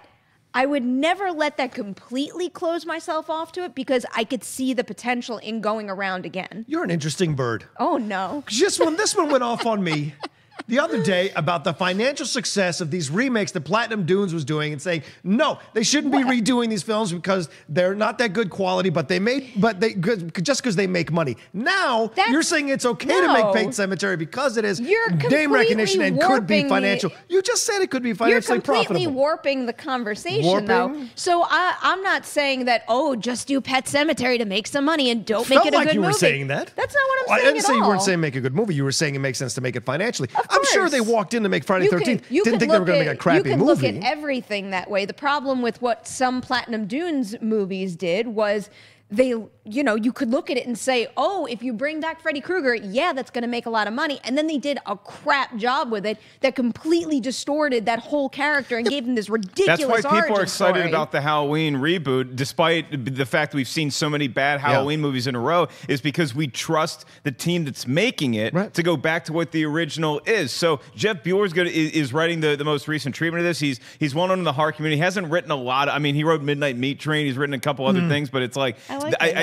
I would never let that completely close myself off to it because I could see the potential in going around again. You're an interesting bird. Oh, no. Just when this one went off on me the other day about the financial success of these remakes that Platinum Dunes was doing and saying, no, they shouldn't be redoing these films because they're not that good quality, just because they make money. Now, you're saying it's okay to make Pet Semetary because it is name recognition and could be financial. You just said it could be financially profitable. You're completely warping the conversation, though. So I'm not saying that, just do Pet Semetary to make some money and don't make it a good movie. Felt like you were saying that. That's not what I'm saying I didn't say you all. weren't saying make a good movie. You were saying it makes sense to make it financially. Of I'm sure they walked in to make Friday the 13th. Didn't think they were going to make a crappy movie. You can look at everything that way. The problem with what some Platinum Dunes movies did was you could look at it and say, if you bring back Freddy Krueger, that's going to make a lot of money. And then they did a crap job with it that completely distorted that whole character and gave him this ridiculous origin story. That's why people are excited about the Halloween reboot, despite the fact that we've seen so many bad Halloween movies in a row, is because we trust the team that's making it to go back to what the original is. So Jeff Bueller's is writing the most recent treatment of this. He's well known in the horror community. He hasn't written a lot. I mean, he wrote Midnight Meat Train. He's written a couple other things, but it's like,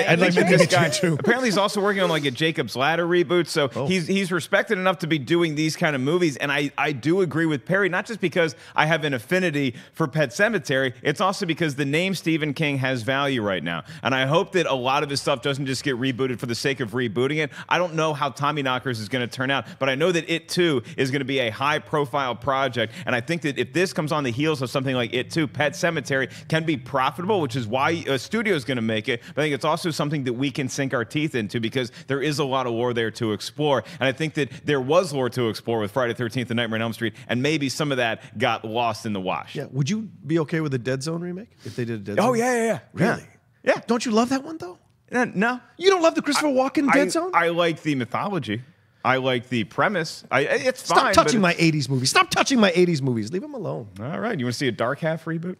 I think that this guy apparently he's also working on like a Jacob's Ladder reboot. So he's respected enough to be doing these kind of movies. And I do agree with Perri, not just because I have an affinity for Pet Semetary, it's also because the name Stephen King has value right now. And I hope that a lot of his stuff doesn't just get rebooted for the sake of rebooting it. I don't know how Tommy Knockers is going to turn out, but I know that It Too is going to be a high-profile project. And I think that if this comes on the heels of something like It Too, Pet Semetary can be profitable, which is why a studio is going to make it. But I think think it's also something that we can sink our teeth into because there is a lot of lore there to explore. And I think that there was lore to explore with Friday the 13th and Nightmare on Elm Street, and maybe some of that got lost in the wash. Yeah. Would you be okay with a Dead Zone remake if they did a Dead Zone? Oh, yeah. Really? Yeah. Don't you love that one, though? No. You don't love the Christopher Walken Dead Zone? I like the mythology. I like the premise. It's Stop fine. touching my 80s movies. Stop touching my 80s movies. Leave them alone. All right. You want to see a Dark Half reboot?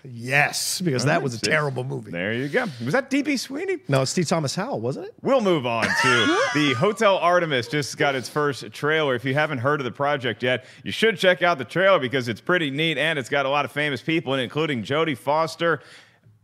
Yes, because that was a terrible movie. There you go. Was that D.B. Sweeney? No, it's Steve Thomas Howell, wasn't it? We'll move on to the Hotel Artemis just got its first trailer. If you haven't heard of the project yet, you should check out the trailer because it's pretty neat and it's got a lot of famous people in it, including Jodie Foster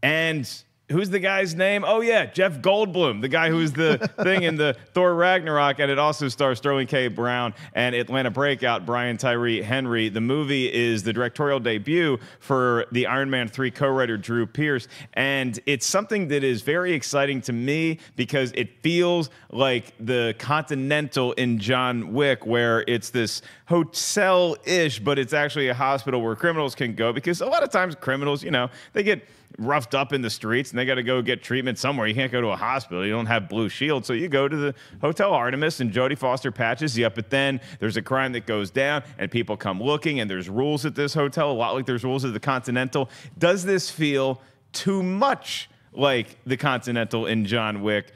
and... who's the guy's name? Oh, yeah, Jeff Goldblum, the guy who's the thing in the Thor Ragnarok. And it also stars Sterling K. Brown and Atlanta breakout Brian Tyree Henry. The movie is the directorial debut for the Iron Man 3 co-writer Drew Pearce. And it's something that is very exciting to me because it feels like the Continental in John Wick, where it's this hotel-ish, but it's actually a hospital where criminals can go. Because a lot of times criminals, they get roughed up in the streets and they got to go get treatment somewhere. You can't go to a hospital. You don't have Blue Shield. So you go to the Hotel Artemis and Jodie Foster patches you up. But then there's a crime that goes down and people come looking and there's rules at this hotel, a lot like there's rules at the Continental. Does this feel too much like the Continental in John Wick?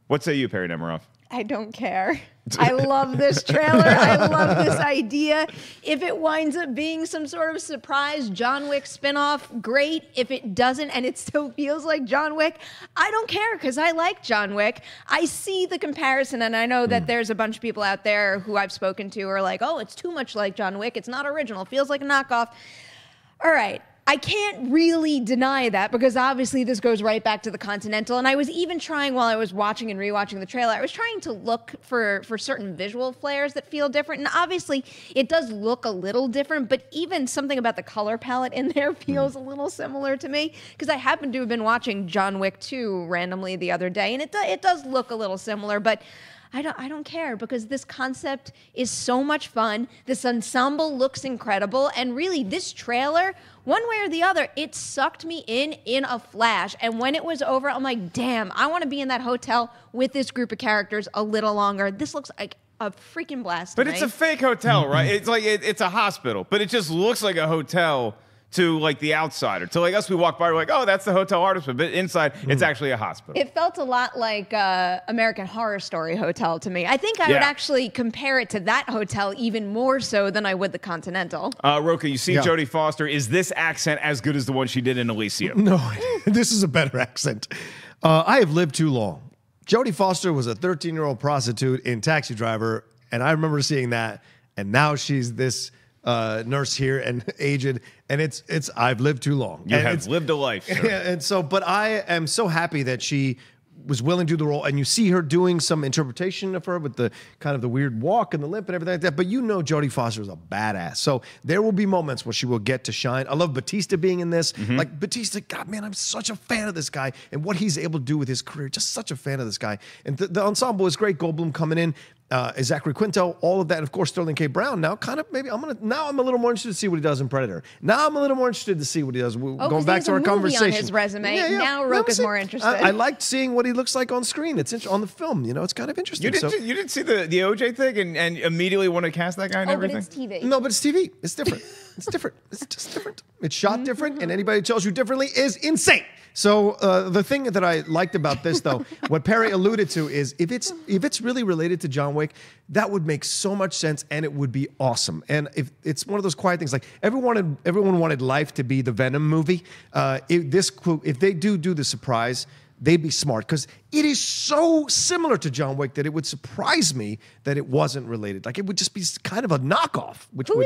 What say you, Perri Nemiroff? I don't care. I love this trailer. I love this idea. If it winds up being some sort of surprise John Wick spinoff, great. If it doesn't and it still feels like John Wick, I don't care because I like John Wick. I see the comparison, and I know that there's a bunch of people out there who I've spoken to who are like, oh, it's too much like John Wick. It's not original. Feels like a knockoff. All right. I can't really deny that because obviously this goes right back to the Continental. And I was even trying while I was watching and rewatching the trailer, I was trying to look for certain visual flares that feel different. And obviously it does look a little different, but even something about the color palette in there feels a little similar to me because I happen to have been watching John Wick 2 randomly the other day. And it does look a little similar, but I don't care because this concept is so much fun. This ensemble looks incredible. And really, this trailer, one way or the other, it sucked me in a flash. And when it was over, I'm like, damn, I want to be in that hotel with this group of characters a little longer. This looks like a freaking blast. But it's a fake hotel, right? It's like it's a hospital, but it just looks like a hotel to like the outsider. To like us, we walk by, we're like, oh, that's the Hotel Artemis, but inside, it's actually a hospital. It felt a lot like American Horror Story Hotel to me. I think I would actually compare it to that hotel even more so than I would the Continental. Rocha, you see Jodie Foster. Is this accent as good as the one she did in Elysium? No, this is a better accent. I have lived too long. Jodie Foster was a 13-year-old prostitute in Taxi Driver, and I remember seeing that, and now she's this nurse here and aged, and it's I've lived too long. You have lived a life, sir. And so, but I am so happy that she was willing to do the role, and you see her doing some interpretation of her with the kind of the weird walk and the limp and everything like that. But you know, Jodie Foster is a badass. So there will be moments where she will get to shine. I love Batista being in this. Like Batista, God, man, I'm such a fan of this guy and what he's able to do with his career. Just such a fan of this guy. And the ensemble is great. Goldblum coming in. Zachary Quinto, all of that, and of course Sterling K. Brown. Now, kind of maybe I'm a little more interested to see what he does in Predator. Now I'm a little more interested to see what he does. Going back to our conversation on his resume. Now Rocha's more interested. I liked seeing what he looks like on screen. It's on the film. It's kind of interesting. You didn't see the OJ thing and immediately want to cast that guy and everything. But it's TV. No, but it's TV. It's different. It's different. It's just different. It's shot different, and anybody who tells you differently is insane. So the thing that I liked about this, though, what Perri alluded to is if it's really related to John Wick, that would make so much sense, and it would be awesome. And if it's one of those quiet things, like everyone wanted Life to be the Venom movie. If they do the surprise, they'd be smart because it is so similar to John Wick that it would surprise me that it wasn't related. Like it would just be kind of a knockoff, which would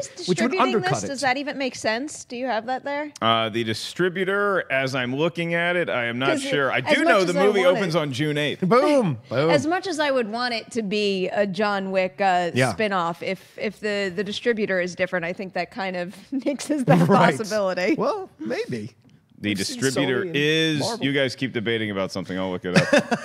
undercut it. Does that even make sense? Do you have that there? The distributor, as I'm looking at it, I am not sure. I do know the movie opens on June 8th. Boom. Boom. As much as I would want it to be a John Wick spinoff, if the distributor is different, I think that kind of nixes that possibility. Well, maybe. The distributor is, Marvel. You guys keep debating about something. I'll look it up.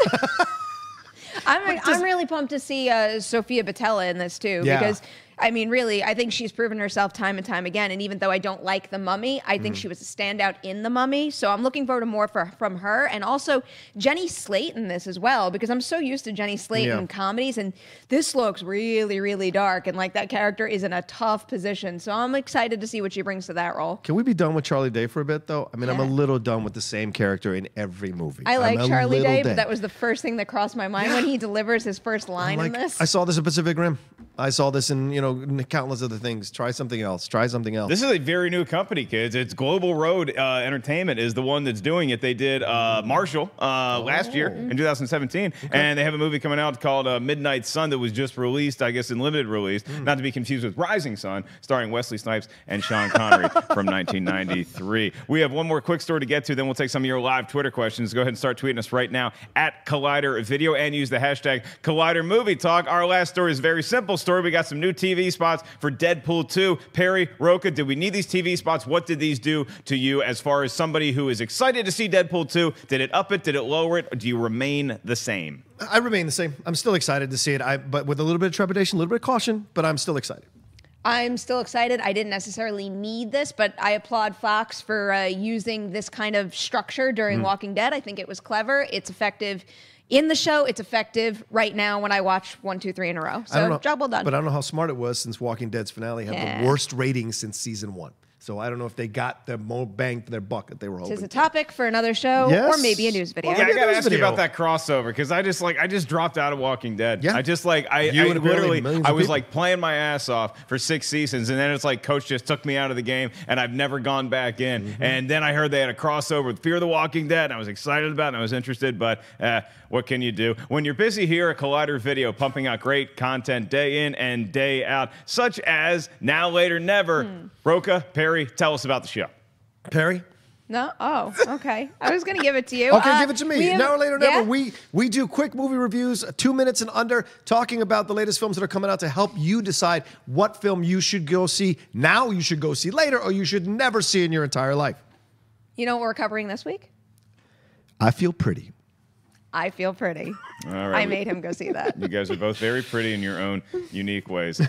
I'm really pumped to see Sophia Boutella in this too, because I mean, really, I think she's proven herself time and time again. And even though I don't like The Mummy, I think she was a standout in The Mummy. So I'm looking forward to more from her. And also Jenny Slate in this as well, because I'm so used to Jenny Slate in comedies. And this looks really, really dark. And like that character is in a tough position. So I'm excited to see what she brings to that role. Can we be done with Charlie Day for a bit, though? I mean, I'm a little done with the same character in every movie. I like Charlie Day, but that was the first thing that crossed my mind when he delivers his first line in this. I saw this in Pacific Rim. I saw this in, countless other things. Try something else. Try something else. This is a very new company, kids. It's Global Road Entertainment is the one that's doing it. They did Marshall last year in 2017, and they have a movie coming out called Midnight Sun that was just released, I guess, in limited release, not to be confused with Rising Sun, starring Wesley Snipes and Sean Connery from 1993. We have one more quick story to get to, then we'll take some of your live Twitter questions. Go ahead and start tweeting us right now at Collider Video and use the hashtag Collider Movie Talk. Our last story is a very simple story. We got some new TV spots for Deadpool 2. Perri, Rocha, did we need these TV spots? What did these do to you as far as somebody who is excited to see Deadpool 2? Did it up it? Did it lower it? Or do you remain the same? I remain the same. I'm still excited to see it, but with a little bit of trepidation, a little bit of caution, but I'm still excited. I'm still excited. I didn't necessarily need this, but I applaud Fox for using this kind of structure during Walking Dead. I think it was clever. It's effective in the show. It's effective right now when I watch 1, 2, 3 in a row. So job well done. But I don't know how smart it was since Walking Dead's finale had the worst ratings since season 1. So I don't know if they got the more bang for their buck that they were hoping. This is a topic for another show or maybe a news video. Yeah, I gotta ask you about that crossover because I just dropped out of Walking Dead. Yeah. I was like playing my ass off for 6 seasons, and then it's like Coach just took me out of the game, and I've never gone back in. And then I heard they had a crossover with Fear the Walking Dead, and I was excited about it, and I was interested, but what can you do? When you're busy here at Collider Video, pumping out great content day in and day out, such as Now, Later, Never. Rocha, Perri, tell us about the show. Perri? No? Oh, okay. I was going to give it to you. Okay, give it to me. Now or Later, Never. We do quick movie reviews, 2 minutes and under, talking about the latest films that are coming out to help you decide what film you should go see now, you should go see later, or you should never see in your entire life. You know what we're covering this week? I Feel Pretty. I Feel Pretty. All right. I made him go see that. You guys are both very pretty in your own unique ways.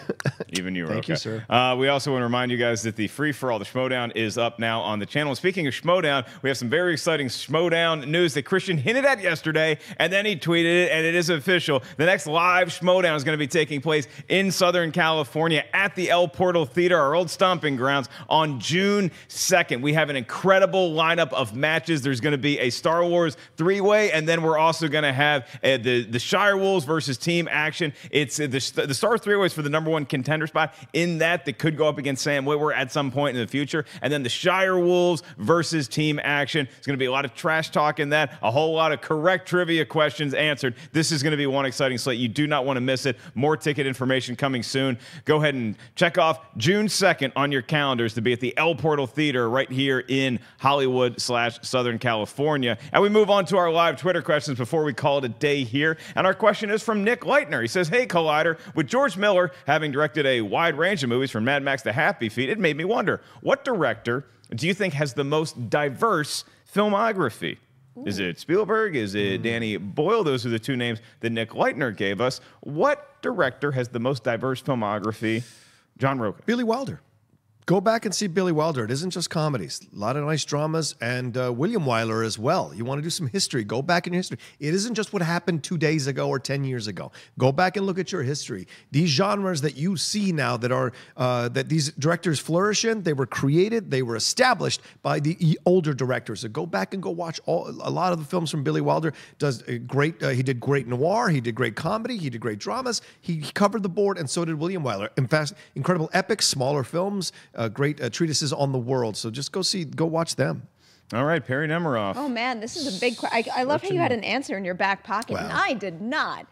Even you, Rocha. Thank you, sir. We also want to remind you guys that the free-for-all, the Schmoedown, is up now on the channel. And speaking of Schmoedown, we have some very exciting Schmoedown news that Christian hinted at yesterday, and then he tweeted it, and it is official. The next live Schmoedown is going to be taking place in Southern California at the El Portal Theater, our old stomping grounds, on June 2nd. We have an incredible lineup of matches. There's going to be a Star Wars three-way, and then we're also going to have the Shire Wolves versus Team Action. It's the Star Wars three-ways for the #1 contender spot in that could go up against Sam Witwer at some point in the future. And then the Shire Wolves versus Team Action. It's going to be a lot of trash talk in that, a whole lot of correct trivia questions answered. This is going to be one exciting slate. You do not want to miss it. More ticket information coming soon. Go ahead and check off June 2nd on your calendars to be at the El Portal Theater right here in Hollywood/Southern California. And we move on to our live Twitter questions before we call it a day here. And our question is from Nick Leitner. He says, hey, Collider, with George Miller having directed a wide range of movies from Mad Max to Happy Feet, it made me wonder, what director do you think has the most diverse filmography? Ooh. Is it Spielberg? Is it Danny Boyle? Those are the two names that Nick Leitner gave us. What director has the most diverse filmography? John Rocha. Billy Wilder. Go back and see Billy Wilder. It isn't just comedies. A lot of nice dramas, and William Wyler as well. You want to do some history, go back in your history. It isn't just what happened 2 days ago or 10 years ago. Go back and look at your history. These genres that you see now that are that these directors flourish in, they were created, they were established by the older directors. So go back and go watch a lot of the films from Billy Wilder. Does great. He did great noir. He did great comedy. He did great dramas. He covered the board, and so did William Wyler. In fact, incredible epics, smaller films. Great treatises on the world. So just go watch them. All right, Perri Nemiroff. Oh, man, this is a big question. I love how you had an answer in your back pocket, and I did not.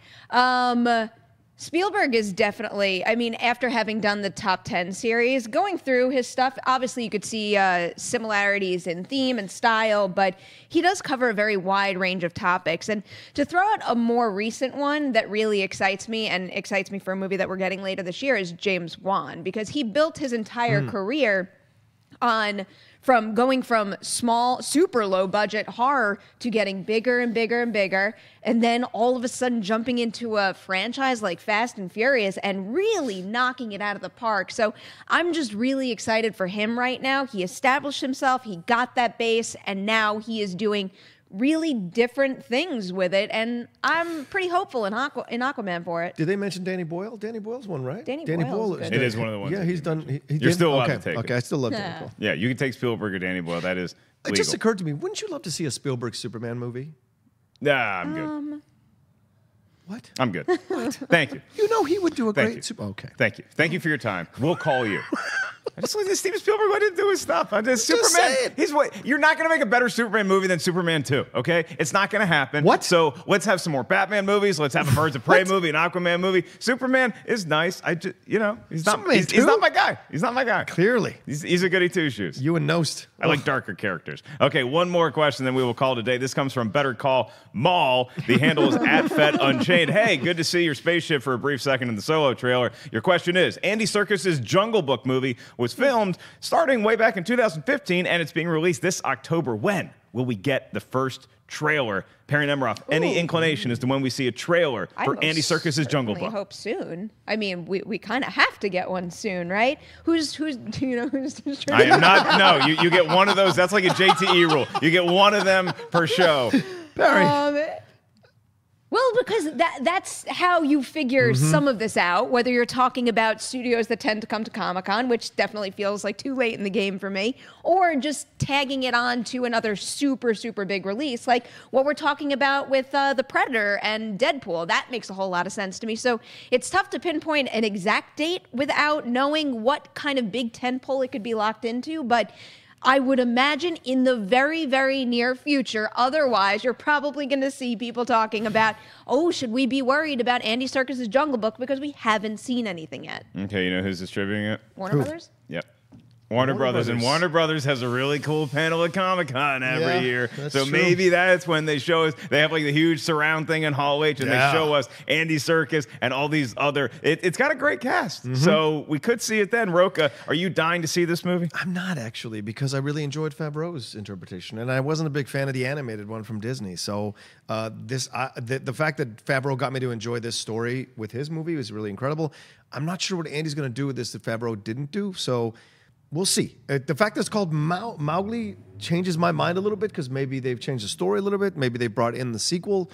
Spielberg is definitely, I mean, after having done the top 10 series, going through his stuff, obviously you could see similarities in theme and style, but he does cover a very wide range of topics. And to throw out a more recent one that really excites me, and excites me for a movie that we're getting later this year, is James Wan, because he built his entire career on from going from small, super low budget horror to getting bigger and bigger and bigger, and then all of a sudden jumping into a franchise like Fast and Furious and really knocking it out of the park. So I'm just really excited for him right now. He established himself, he got that base, and now he is doing really different things with it, and I'm pretty hopeful in Aquaman for it. Did they mention Danny Boyle? Danny Boyle's one, right? Danny Boyle. Boyle's good. It is one of the ones. Yeah, he's done. You're still allowed to take it. Okay, I still love Danny Boyle. Yeah, you can take Spielberg or Danny Boyle. That is It legal. just occurred to me, wouldn't you love to see a Spielberg Superman movie? Nah, I'm good. What? I'm good. Thank you. You know he would do a Thank great you. Super. Okay. Thank you. Thank you for your time. We'll call you. I just like this Steven Spielberg. Why didn't do his stuff? I just Superman. saying. He's what? You're not going to make a better Superman movie than Superman 2. Okay, it's not going to happen. What? So let's have some more Batman movies. Let's have a Birds of Prey movie, an Aquaman movie. Superman is nice. I just, he's not. Superman He's 2? not my guy. He's not my guy. Clearly. He's a goody two shoes. You and Nost. I like darker characters. Okay, one more question, then we will call today. This comes from Better Call Maul. The handle is @FetUnchained. Hey, good to see your spaceship for a brief second in the Solo trailer. Your question is, Andy Serkis's Jungle Book movie was filmed starting way back in 2015, and it's being released this October. When will we get the first trailer? Perri Nemiroff, any inclination as to when we see a trailer for Andy Serkis's Jungle Book? I hope soon. I mean, we kind of have to get one soon, right? Who's do you know who's I am not. No, you get one of those. That's like a JTE rule. You get one of them per show. Perry. Well, because that's how you figure some of this out, whether you're talking about studios that tend to come to Comic-Con, which definitely feels like too late in the game for me, or just tagging it on to another super, super big release, like what we're talking about with The Predator and Deadpool. That makes a whole lot of sense to me. So it's tough to pinpoint an exact date without knowing what kind of big tentpole it could be locked into, but I would imagine in the very, very near future. Otherwise, you're probably going to see people talking about, oh, should we be worried about Andy Serkis's Jungle Book because we haven't seen anything yet. Okay, you know who's distributing it? Warner Brothers? Yep. Warner Brothers. And Warner Brothers has a really cool panel at Comic-Con every year. So true. maybe that's when they show us. They have like the huge surround thing in Hall H, and they show us Andy Serkis and all these other. It's got a great cast. So we could see it then. Rocha, are you dying to see this movie? I'm not actually, because I really enjoyed Favreau's interpretation, and I wasn't a big fan of the animated one from Disney. So the fact that Favreau got me to enjoy this story with his movie was really incredible. I'm not sure what Andy's going to do with this that Favreau didn't do. So we'll see. The fact that it's called Mowgli changes my mind a little bit, because maybe they've changed the story a little bit. Maybe they brought in the sequel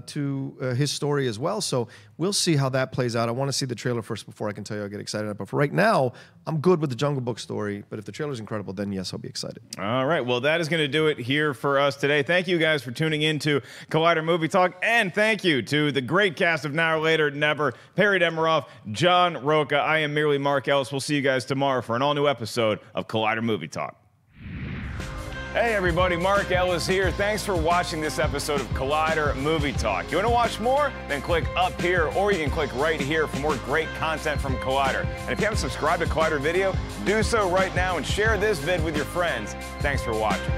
to his story as well. So we'll see how that plays out. I want to see the trailer first before I can tell you I get excited. But for right now, I'm good with the Jungle Book story. But if the trailer's incredible, then yes, I'll be excited. All right. Well, that is going to do it here for us today. Thank you guys for tuning in to Collider Movie Talk. And thank you to the great cast of Now or Later Never, Perri Nemiroff, John Rocha. I am merely Mark Ellis. We'll see you guys tomorrow for an all-new episode of Collider Movie Talk. Hey everybody, Mark Ellis here. Thanks for watching this episode of Collider Movie Talk. You want to watch more? Then click up here, or you can click right here for more great content from Collider. And if you haven't subscribed to Collider Video, do so right now and share this vid with your friends. Thanks for watching.